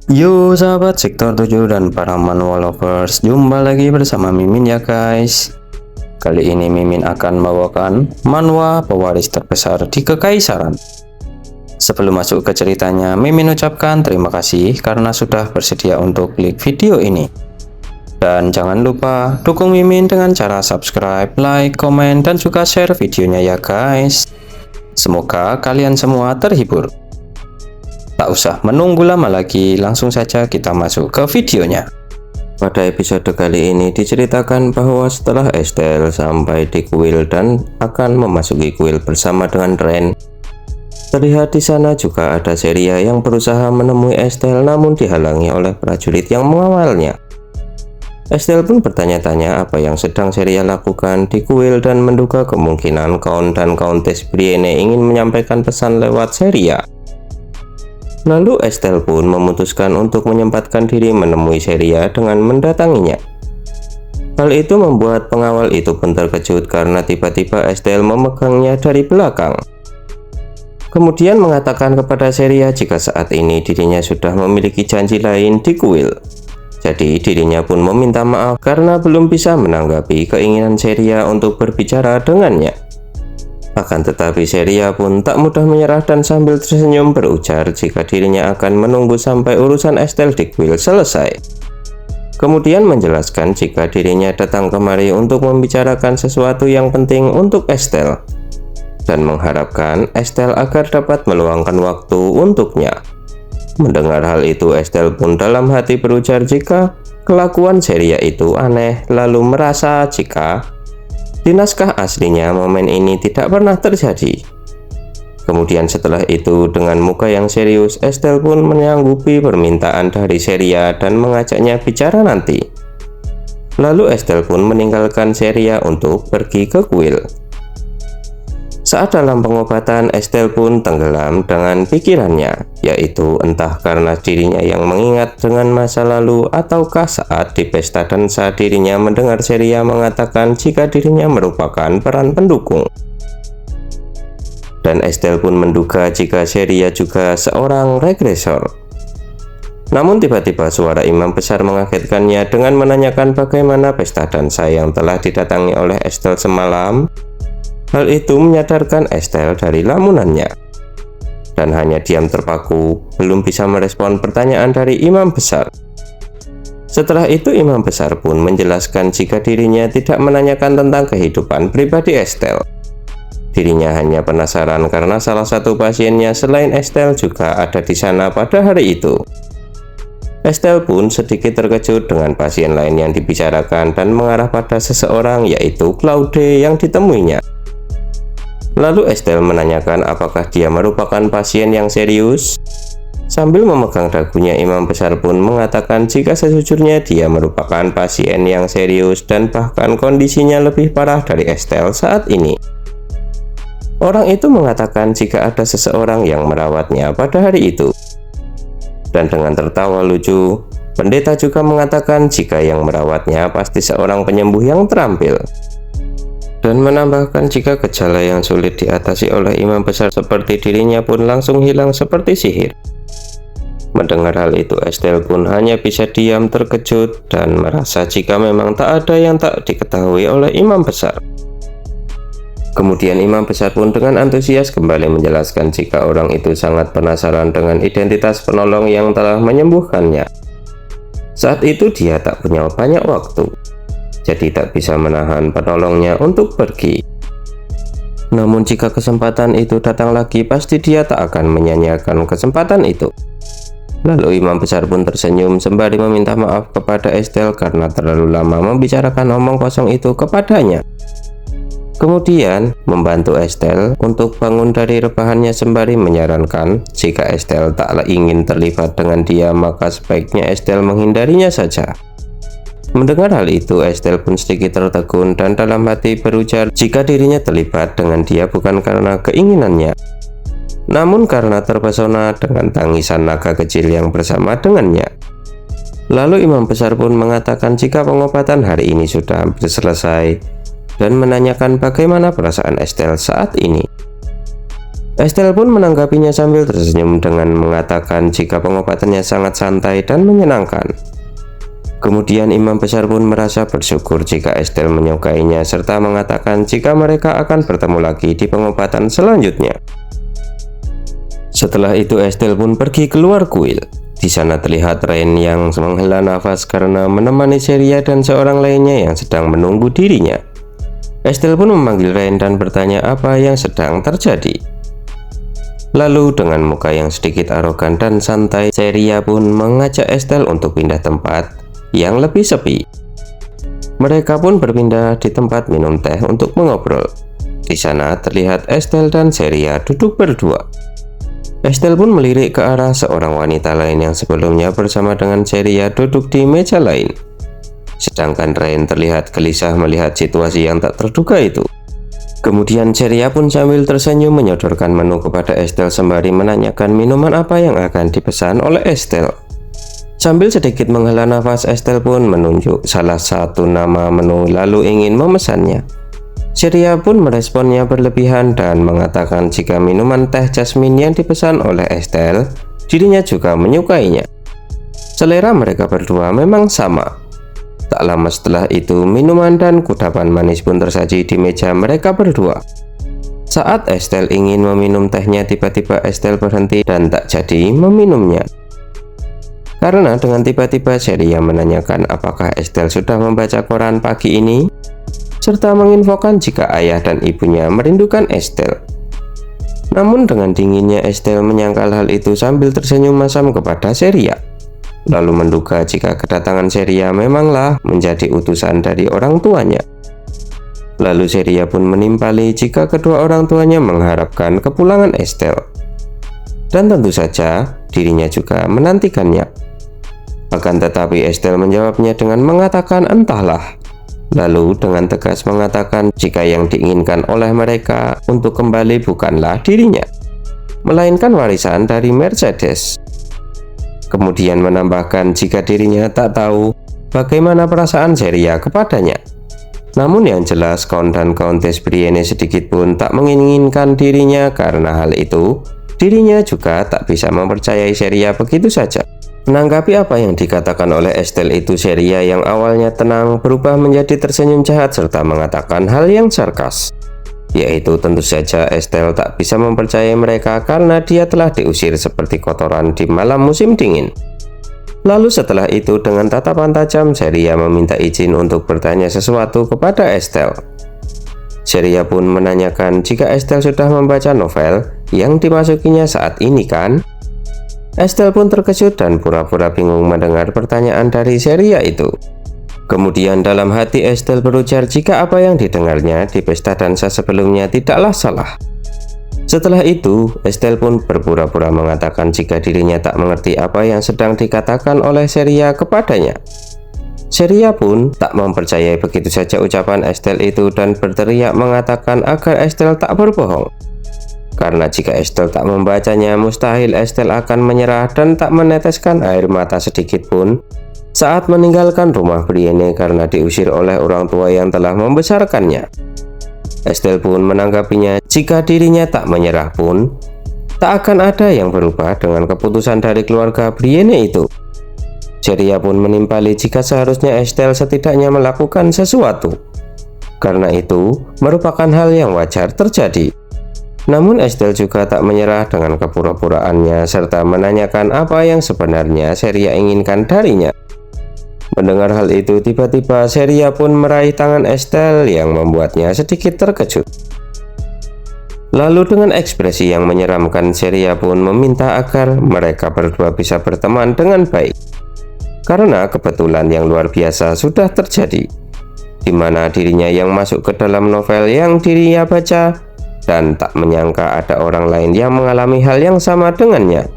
Yo sahabat sektor 7 dan para manhwa lovers, jumpa lagi bersama Mimin ya guys. Kali ini Mimin akan membawakan manhwa pewaris terbesar di Kekaisaran. Sebelum masuk ke ceritanya, Mimin ucapkan terima kasih karena sudah bersedia untuk klik video ini. Dan jangan lupa dukung Mimin dengan cara subscribe, like, komen, dan juga share videonya ya guys. Semoga kalian semua terhibur. Tak usah menunggu lama lagi, langsung saja kita masuk ke videonya. Pada episode kali ini diceritakan bahwa setelah Estelle sampai di kuil dan akan memasuki kuil bersama dengan Ren, terlihat di sana juga ada Sheria yang berusaha menemui Estelle namun dihalangi oleh prajurit yang mengawalnya. Estelle pun bertanya-tanya apa yang sedang Sheria lakukan di kuil dan menduga kemungkinan Count dan Countess Brienne ingin menyampaikan pesan lewat Sheria. Lalu Estelle pun memutuskan untuk menyempatkan diri menemui Sheria dengan mendatanginya. Hal itu membuat pengawal itu pun terkejut karena tiba-tiba Estelle memegangnya dari belakang. Kemudian mengatakan kepada Sheria jika saat ini dirinya sudah memiliki janji lain di kuil. Jadi dirinya pun meminta maaf karena belum bisa menanggapi keinginan Sheria untuk berbicara dengannya. Akan tetapi Sheria pun tak mudah menyerah dan sambil tersenyum berujar jika dirinya akan menunggu sampai urusan Estelle di kuil selesai. Kemudian menjelaskan jika dirinya datang kemari untuk membicarakan sesuatu yang penting untuk Estelle dan mengharapkan Estelle agar dapat meluangkan waktu untuknya. Mendengar hal itu, Estelle pun dalam hati berujar jika kelakuan Sheria itu aneh, lalu merasa jika di naskah aslinya momen ini tidak pernah terjadi. Kemudian setelah itu dengan muka yang serius, Estelle pun menyanggupi permintaan dari Sheria dan mengajaknya bicara nanti. Lalu Estelle pun meninggalkan Sheria untuk pergi ke kuil. Saat dalam pengobatan, Estelle pun tenggelam dengan pikirannya, yaitu entah karena dirinya yang mengingat dengan masa lalu ataukah saat di pesta dansa dirinya mendengar Sheria mengatakan jika dirinya merupakan peran pendukung. Dan Estelle pun menduga jika Sheria juga seorang regresor. Namun tiba-tiba suara imam besar mengagetkannya dengan menanyakan bagaimana pesta dansa yang telah didatangi oleh Estelle semalam. Hal itu menyadarkan Estelle dari lamunannya, dan hanya diam terpaku, belum bisa merespon pertanyaan dari imam besar. Setelah itu imam besar pun menjelaskan jika dirinya tidak menanyakan tentang kehidupan pribadi Estelle. Dirinya hanya penasaran karena salah satu pasiennya selain Estelle juga ada di sana pada hari itu. Estelle pun sedikit terkejut dengan pasien lain yang dibicarakan dan mengarah pada seseorang, yaitu Claude yang ditemuinya. Lalu Estelle menanyakan apakah dia merupakan pasien yang serius. Sambil memegang dagunya, imam besar pun mengatakan jika sejujurnya dia merupakan pasien yang serius dan bahkan kondisinya lebih parah dari Estelle saat ini. Orang itu mengatakan jika ada seseorang yang merawatnya pada hari itu. Dan dengan tertawa lucu, pendeta juga mengatakan jika yang merawatnya pasti seorang penyembuh yang terampil. Dan menambahkan jika gejala yang sulit diatasi oleh imam besar seperti dirinya pun langsung hilang seperti sihir. Mendengar hal itu, Estelle pun hanya bisa diam terkejut dan merasa jika memang tak ada yang tak diketahui oleh imam besar. Kemudian imam besar pun dengan antusias kembali menjelaskan jika orang itu sangat penasaran dengan identitas penolong yang telah menyembuhkannya. Saat itu dia tak punya banyak waktu, jadi tak bisa menahan penolongnya untuk pergi. Namun jika kesempatan itu datang lagi, pasti dia tak akan menyanyiakan kesempatan itu. Lalu imam besar pun tersenyum sembari meminta maaf kepada Estelle karena terlalu lama membicarakan omong kosong itu kepadanya. Kemudian membantu Estelle untuk bangun dari rebahannya sembari menyarankan jika Estelle tak ingin terlibat dengan dia, maka sebaiknya Estelle menghindarinya saja. Mendengar hal itu, Estelle pun sedikit tertegun dan dalam hati berujar jika dirinya terlibat dengan dia bukan karena keinginannya, namun karena terpesona dengan tangisan naga kecil yang bersama dengannya. Lalu imam besar pun mengatakan jika pengobatan hari ini sudah hampir selesai dan menanyakan bagaimana perasaan Estelle saat ini. Estelle pun menanggapinya sambil tersenyum dengan mengatakan jika pengobatannya sangat santai dan menyenangkan. Kemudian imam besar pun merasa bersyukur jika Estelle menyukainya serta mengatakan jika mereka akan bertemu lagi di pengobatan selanjutnya. Setelah itu Estelle pun pergi keluar kuil. Di sana terlihat Rain yang menghela nafas karena menemani Sheria dan seorang lainnya yang sedang menunggu dirinya. Estelle pun memanggil Rain dan bertanya apa yang sedang terjadi. Lalu dengan muka yang sedikit arogan dan santai, Sheria pun mengajak Estelle untuk pindah tempat yang lebih sepi. Mereka pun berpindah di tempat minum teh untuk mengobrol. Di sana terlihat Estelle dan Sheria duduk berdua. Estelle pun melirik ke arah seorang wanita lain yang sebelumnya bersama dengan Sheria duduk di meja lain. Sedangkan Rain terlihat gelisah melihat situasi yang tak terduga itu. Kemudian Sheria pun sambil tersenyum menyodorkan menu kepada Estelle sembari menanyakan minuman apa yang akan dipesan oleh Estelle. Sambil sedikit menghela nafas, Estelle pun menunjuk salah satu nama menu lalu ingin memesannya. Sheria pun meresponnya berlebihan dan mengatakan jika minuman teh jasmine yang dipesan oleh Estelle, dirinya juga menyukainya. Selera mereka berdua memang sama. Tak lama setelah itu, minuman dan kudapan manis pun tersaji di meja mereka berdua. Saat Estelle ingin meminum tehnya, tiba-tiba Estelle berhenti dan tak jadi meminumnya. Karena dengan tiba-tiba Sheria menanyakan apakah Estelle sudah membaca koran pagi ini, serta menginfokan jika ayah dan ibunya merindukan Estelle. Namun dengan dinginnya Estelle menyangkal hal itu sambil tersenyum masam kepada Sheria. Lalu menduga jika kedatangan Sheria memanglah menjadi utusan dari orang tuanya. Lalu Sheria pun menimpali jika kedua orang tuanya mengharapkan kepulangan Estelle. Dan tentu saja dirinya juga menantikannya. Akan tetapi Estelle menjawabnya dengan mengatakan entahlah. Lalu dengan tegas mengatakan jika yang diinginkan oleh mereka untuk kembali bukanlah dirinya, melainkan warisan dari Mercedes. Kemudian menambahkan jika dirinya tak tahu bagaimana perasaan Sheria kepadanya. Namun yang jelas Count dan Countess Brienne sedikit pun tak menginginkan dirinya, karena hal itu dirinya juga tak bisa mempercayai Sheria begitu saja. Menanggapi apa yang dikatakan oleh Estelle itu, Sheria yang awalnya tenang berubah menjadi tersenyum jahat serta mengatakan hal yang sarkas, yaitu tentu saja Estelle tak bisa mempercayai mereka karena dia telah diusir seperti kotoran di malam musim dingin. Lalu setelah itu dengan tatapan tajam Sheria meminta izin untuk bertanya sesuatu kepada Estelle. Sheria pun menanyakan jika Estelle sudah membaca novel yang dimasukinya saat ini kan? Estelle pun terkejut dan pura-pura bingung mendengar pertanyaan dari Sheria itu. Kemudian dalam hati Estelle berujar jika apa yang didengarnya di pesta dansa sebelumnya tidaklah salah. Setelah itu, Estelle pun berpura-pura mengatakan jika dirinya tak mengerti apa yang sedang dikatakan oleh Sheria kepadanya. Sheria pun tak mempercayai begitu saja ucapan Estelle itu dan berteriak mengatakan agar Estelle tak berbohong. Karena jika Estelle tak membacanya, mustahil Estelle akan menyerah dan tak meneteskan air mata sedikit pun saat meninggalkan rumah Brienne karena diusir oleh orang tua yang telah membesarkannya. Estelle pun menanggapinya jika dirinya tak menyerah pun tak akan ada yang berubah dengan keputusan dari keluarga Brienne itu. Sheria pun menimpali jika seharusnya Estelle setidaknya melakukan sesuatu. Karena itu merupakan hal yang wajar terjadi. Namun Estelle juga tak menyerah dengan kepura-puraannya serta menanyakan apa yang sebenarnya Sheria inginkan darinya. Mendengar hal itu, tiba-tiba Sheria pun meraih tangan Estelle yang membuatnya sedikit terkejut. Lalu dengan ekspresi yang menyeramkan, Sheria pun meminta agar mereka berdua bisa berteman dengan baik. Karena kebetulan yang luar biasa sudah terjadi, di mana dirinya yang masuk ke dalam novel yang dirinya baca dan tak menyangka ada orang lain yang mengalami hal yang sama dengannya.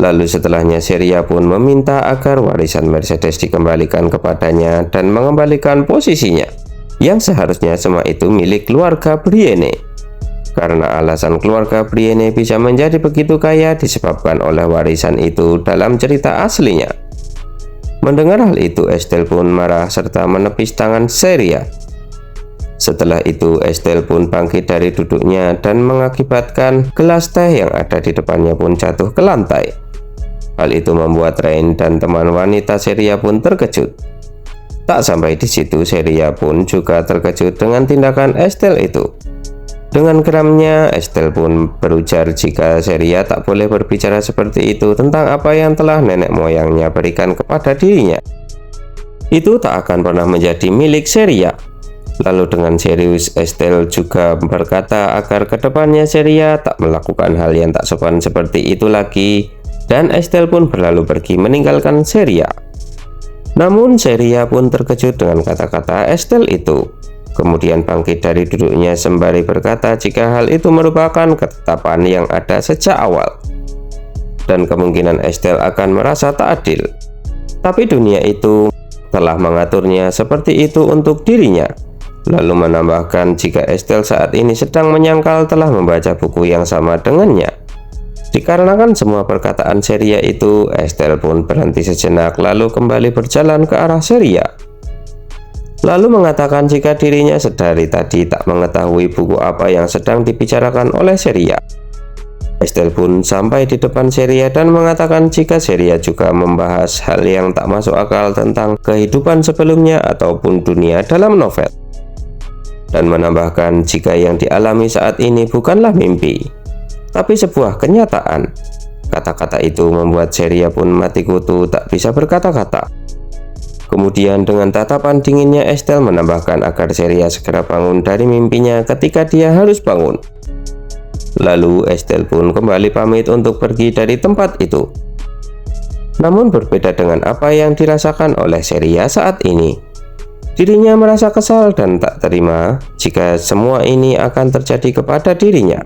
Lalu setelahnya Sheria pun meminta agar warisan Mercedes dikembalikan kepadanya dan mengembalikan posisinya yang seharusnya semua itu milik keluarga Brienne. Karena alasan keluarga Brienne bisa menjadi begitu kaya disebabkan oleh warisan itu dalam cerita aslinya. Mendengar hal itu, Estelle pun marah serta menepis tangan Sheria. Setelah itu Estelle pun bangkit dari duduknya dan mengakibatkan gelas teh yang ada di depannya pun jatuh ke lantai. Hal itu membuat Rain dan teman wanita Sheria pun terkejut. Tak sampai di situ, Sheria pun juga terkejut dengan tindakan Estelle itu. Dengan geramnya, Estelle pun berujar jika Sheria tak boleh berbicara seperti itu tentang apa yang telah nenek moyangnya berikan kepada dirinya. Itu tak akan pernah menjadi milik Sheria. Lalu dengan serius Estelle juga berkata agar kedepannya Sheria tak melakukan hal yang tak sopan seperti itu lagi, dan Estelle pun berlalu pergi meninggalkan Sheria. Namun Sheria pun terkejut dengan kata-kata Estelle itu. Kemudian bangkit dari duduknya sembari berkata jika hal itu merupakan ketetapan yang ada sejak awal, dan kemungkinan Estelle akan merasa tak adil. Tapi dunia itu telah mengaturnya seperti itu untuk dirinya. Lalu menambahkan jika Estelle saat ini sedang menyangkal telah membaca buku yang sama dengannya. Dikarenakan semua perkataan Sheria itu, Estelle pun berhenti sejenak lalu kembali berjalan ke arah Sheria. Lalu mengatakan jika dirinya sedari tadi tak mengetahui buku apa yang sedang dibicarakan oleh Sheria. Estelle pun sampai di depan Sheria dan mengatakan jika Sheria juga membahas hal yang tak masuk akal tentang kehidupan sebelumnya ataupun dunia dalam novel. Dan menambahkan jika yang dialami saat ini bukanlah mimpi, tapi sebuah kenyataan. Kata-kata itu membuat Sheria pun mati kutu tak bisa berkata-kata. Kemudian dengan tatapan dinginnya Estelle menambahkan agar Sheria segera bangun dari mimpinya ketika dia harus bangun. Lalu Estelle pun kembali pamit untuk pergi dari tempat itu. Namun berbeda dengan apa yang dirasakan oleh Sheria saat ini. Dirinya merasa kesal dan tak terima jika semua ini akan terjadi kepada dirinya.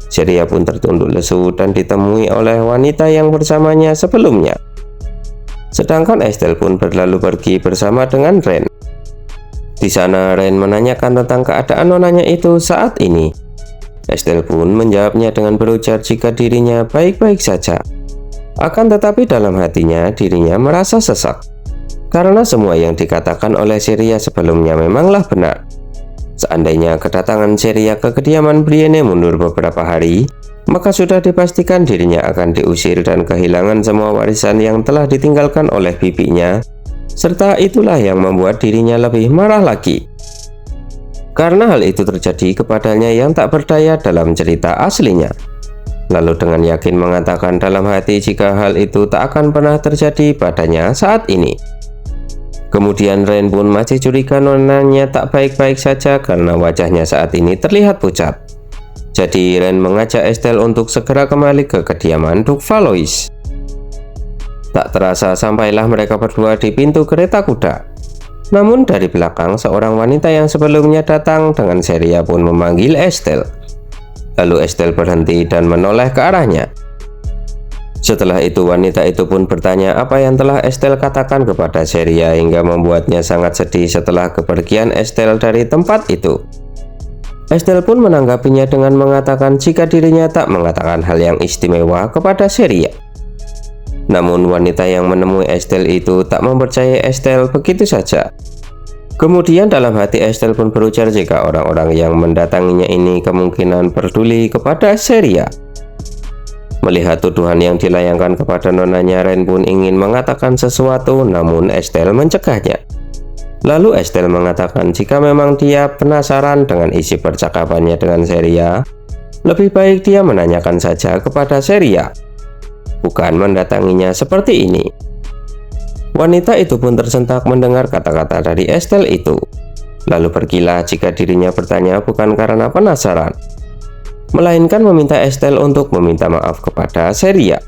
Sheria pun tertunduk lesu dan ditemui oleh wanita yang bersamanya sebelumnya. Sedangkan Estelle pun berlalu pergi bersama dengan Rain. Di sana Rain menanyakan tentang keadaan nonanya itu saat ini. Estelle pun menjawabnya dengan berujar jika dirinya baik-baik saja. Akan tetapi dalam hatinya dirinya merasa sesak. Karena semua yang dikatakan oleh Sheria sebelumnya memanglah benar. Seandainya kedatangan Sheria ke kediaman Brienne mundur beberapa hari, maka sudah dipastikan dirinya akan diusir dan kehilangan semua warisan yang telah ditinggalkan oleh bibinya, serta itulah yang membuat dirinya lebih marah lagi. Karena hal itu terjadi kepadanya yang tak berdaya dalam cerita aslinya. Lalu dengan yakin mengatakan dalam hati jika hal itu tak akan pernah terjadi padanya saat ini. Kemudian Rain pun masih curiga nonanya tak baik-baik saja karena wajahnya saat ini terlihat pucat. Jadi Rain mengajak Estelle untuk segera kembali ke kediaman Duke Valois. Tak terasa sampailah mereka berdua di pintu kereta kuda. Namun dari belakang seorang wanita yang sebelumnya datang dengan Sheria pun memanggil Estelle. Lalu Estelle berhenti dan menoleh ke arahnya. Setelah itu wanita itu pun bertanya apa yang telah Estelle katakan kepada Sheria hingga membuatnya sangat sedih setelah kepergian Estelle dari tempat itu. Estelle pun menanggapinya dengan mengatakan jika dirinya tak mengatakan hal yang istimewa kepada Sheria. Namun wanita yang menemui Estelle itu tak mempercayai Estelle begitu saja. Kemudian dalam hati Estelle pun berujar jika orang-orang yang mendatanginya ini kemungkinan peduli kepada Sheria. Melihat tuduhan yang dilayangkan kepada nonanya, Rain pun ingin mengatakan sesuatu, namun Estelle mencegahnya. Lalu Estelle mengatakan jika memang dia penasaran dengan isi percakapannya dengan Sheria, lebih baik dia menanyakan saja kepada Sheria, bukan mendatanginya seperti ini. Wanita itu pun tersentak mendengar kata-kata dari Estelle itu. Lalu pergilah jika dirinya bertanya bukan karena penasaran, melainkan meminta Estelle untuk meminta maaf kepada Sheria.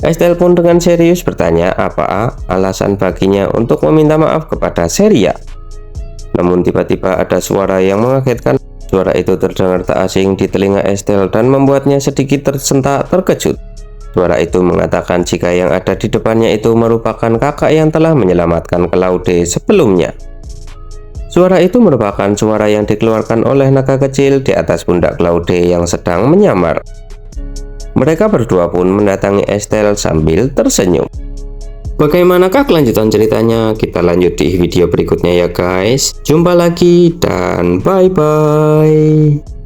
Estelle pun dengan serius bertanya apa alasan baginya untuk meminta maaf kepada Sheria. Namun tiba-tiba ada suara yang mengagetkan. Suara itu terdengar tak asing di telinga Estelle dan membuatnya sedikit tersentak terkejut. Suara itu mengatakan jika yang ada di depannya itu merupakan kakak yang telah menyelamatkan Claude sebelumnya. Suara itu merupakan suara yang dikeluarkan oleh naga kecil di atas pundak Claude yang sedang menyamar. Mereka berdua pun mendatangi Estelle sambil tersenyum. Bagaimanakah kelanjutan ceritanya? Kita lanjut di video berikutnya ya guys. Jumpa lagi dan bye-bye.